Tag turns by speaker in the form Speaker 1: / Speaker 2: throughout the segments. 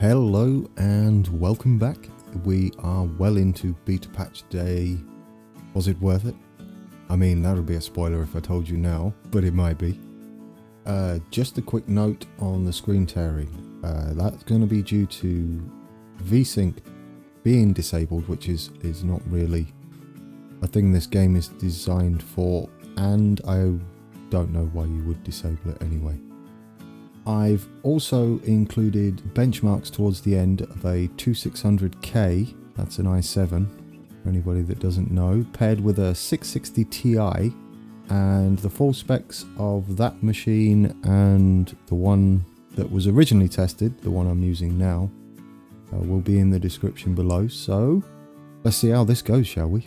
Speaker 1: Hello and welcome back. We are well into beta patch day. Was it worth it? I mean, that would be a spoiler if I told you now, but it might be. Just a quick note on the screen tearing. That's going to be due to VSync being disabled, which is not really a thing this game is designed for, and I don't know why you would disable it anyway. I've also included benchmarks towards the end of a 2600K, that's an i7, for anybody that doesn't know, paired with a 660 Ti, and the full specs of that machine and the one that was originally tested, the one I'm using now, will be in the description below. So let's see how this goes, shall we?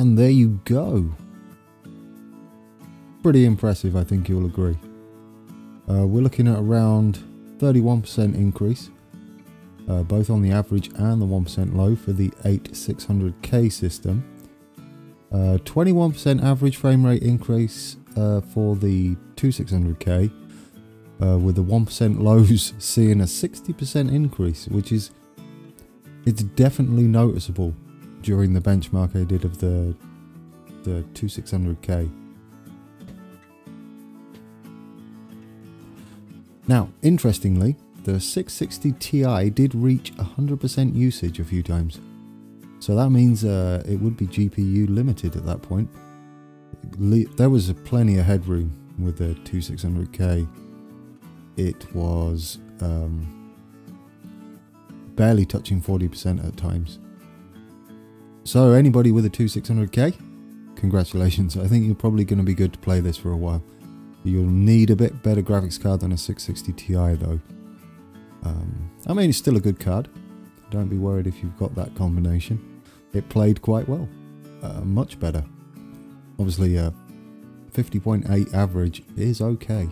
Speaker 1: And there you go. Pretty impressive, I think you'll agree. We're looking at around 31% increase, both on the average and the 1% low for the 8600K system. 21% average frame rate increase for the 2600K, with the 1% lows seeing a 60% increase, which is, it's definitely noticeable during the benchmark I did of the 2600K. Now, interestingly, the 660 Ti did reach 100% usage a few times. So that means it would be GPU limited at that point. There was plenty of headroom with the 2600K. It was barely touching 40% at times. So anybody with a 2600K, congratulations. I think you're probably going to be good to play this for a while. You'll need a bit better graphics card than a 660 Ti though. I mean, it's still a good card. Don't be worried if you've got that combination. It played quite well. Much better. Obviously, 50.8 average is okay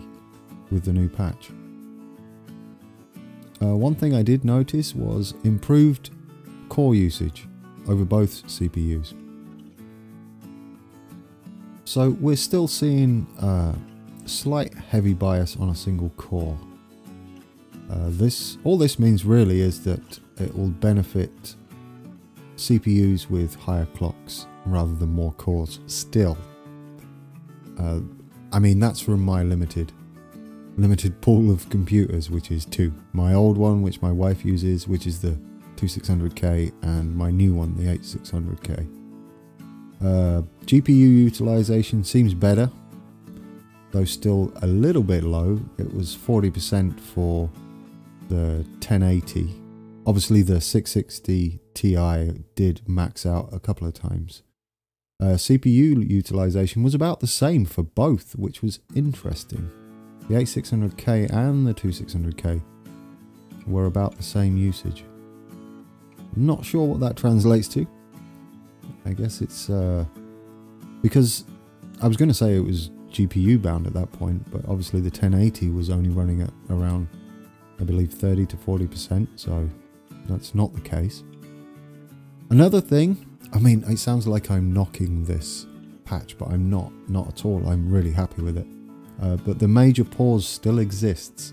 Speaker 1: with the new patch. One thing I did notice was improved core usage over both CPUs. So we're still seeing slight heavy bias on a single core. All this means really is that it will benefit CPUs with higher clocks rather than more cores still. I mean, that's from my limited pool of computers, which is two. My old one, which my wife uses, which is the 2600K, and my new one, the 8600K. GPU utilization seems better, though still a little bit low. It was 40% for the 1080. Obviously the 660 Ti did max out a couple of times. CPU utilization was about the same for both, which was interesting. The 8600K and the 2600K were about the same usage. Not sure what that translates to. I guess it's because I was going to say it was GPU bound at that point, but obviously the 1080 was only running at around, I believe, 30 to 40%, so that's not the case. Another thing, I mean, it sounds like I'm knocking this patch, but I'm not at all. I'm really happy with it. But the major pause still exists,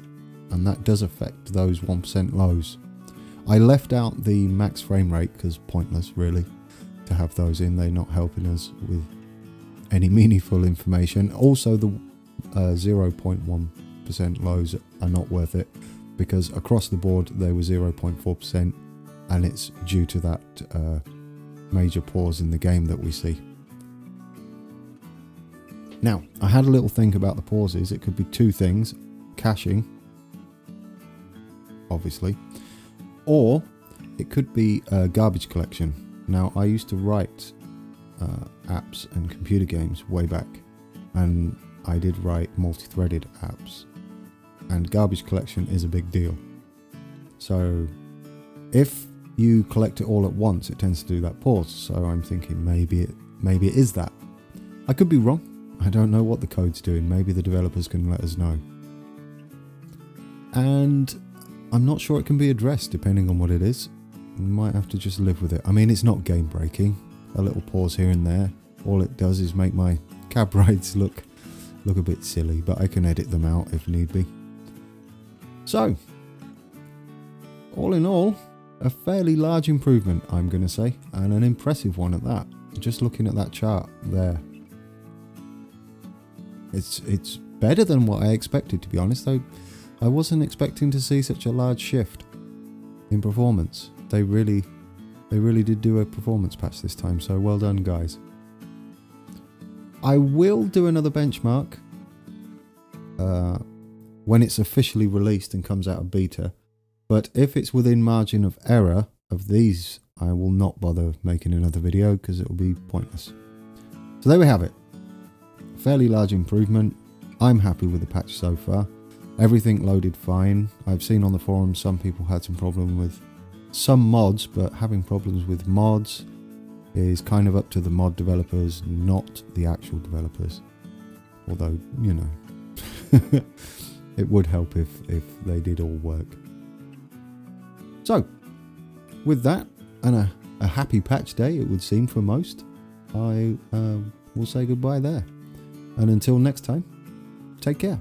Speaker 1: and that does affect those 1% lows. I left out the max frame rate because pointless really to have those in. They're not helping us with any meaningful information. Also, the 0.1% lows are not worth it because across the board they were 0.4%, and it's due to that major pause in the game that we see. Now, I had a little think about the pauses. It could be two things: caching, obviously, or it could be garbage collection. Now, I used to write apps and computer games way back, and I did write multi-threaded apps, and garbage collection is a big deal. So if you collect it all at once, it tends to do that pause. So I'm thinking maybe it is that. I could be wrong. I don't know what the code's doing. Maybe the developers can let us know. And I'm not sure it can be addressed depending on what it is. You might have to just live with it. I mean, it's not game breaking. A little pause here and there. All it does is make my cab rides look a bit silly, but I can edit them out if need be. So, all in all, a fairly large improvement, I'm going to say, and an impressive one at that. Just looking at that chart there. It's better than what I expected, to be honest. Though I wasn't expecting to see such a large shift in performance. They really did do a performance patch this time, so well done, guys. I will do another benchmark when it's officially released and comes out of beta, but if it's within margin of error of these, I will not bother making another video because it will be pointless. So there we have it. Fairly large improvement. I'm happy with the patch so far. Everything loaded fine. I've seen on the forums some people had some problem with some mods, but having problems with mods, is kind of up to the mod developers, not the actual developers. Although, you know, it would help if they did all work. So, with that, and a happy patch day, it would seem for most, I will say goodbye there. And until next time, take care.